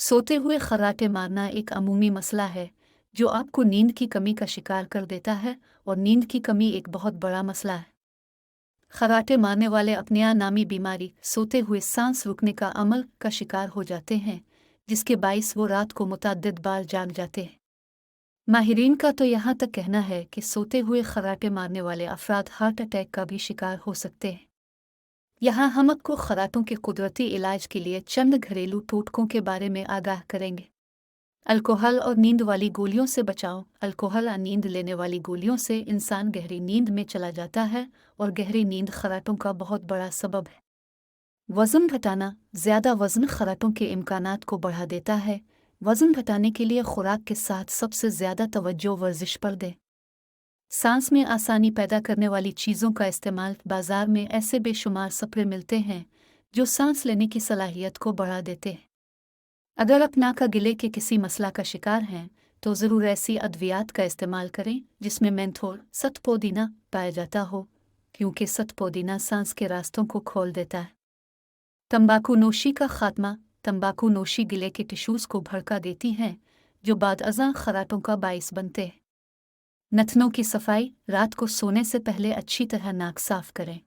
सोते हुए खर्राटे मारना एक अमूमी मसला है जो आपको नींद की कमी का शिकार कर देता है और नींद की कमी एक बहुत बड़ा मसला है। खर्राटे मारने वाले अपनिया नामी बीमारी सोते हुए सांस रुकने का अमल का शिकार हो जाते हैं, जिसके बाइस वो रात को मुतअद्दिद बार जाग जाते हैं। माहिरीन का तो यहाँ तक कहना है कि सोते हुए खर्राटे मारने वाले अफराद हार्ट अटैक का भी शिकार हो सकते हैं। यहाँ हम आपको खर्राटों के कुदरती इलाज के लिए चंद घरेलू टोटकों के बारे में आगाह करेंगे। अल्कोहल और नींद वाली गोलियों से बचाओ। अल्कोहल और नींद लेने वाली गोलियों से इंसान गहरी नींद में चला जाता है और गहरी नींद खर्राटों का बहुत बड़ा सबब है। वज़न घटाना। ज़्यादा वज़न खर्राटों के इम्कानात को बढ़ा देता है। वज़न घटाने के लिए खुराक के साथ सबसे ज़्यादा तवज्जो वर्जिश पर दें। सांस में आसानी पैदा करने वाली चीज़ों का इस्तेमाल। बाज़ार में ऐसे बेशुमार स्प्रे मिलते हैं जो सांस लेने की सलाहियत को बढ़ा देते हैं। अगर आप नाक गिले के किसी मसला का शिकार हैं तो ज़रूर ऐसी अद्वियात का इस्तेमाल करें जिसमें मेंथोल सतपोदीना पाया जाता हो, क्योंकि सतपोदीना सांस के रास्तों को खोल देता है। तंबाकू नोशी का खात्मा। तंबाकू नोशी गिले के टिश्यूज़ को भड़का देती हैं जो बाद अज़ां खर्राटों का बाइस बनते हैं। नथनों की सफाई। रात को सोने से पहले अच्छी तरह नाक साफ करें।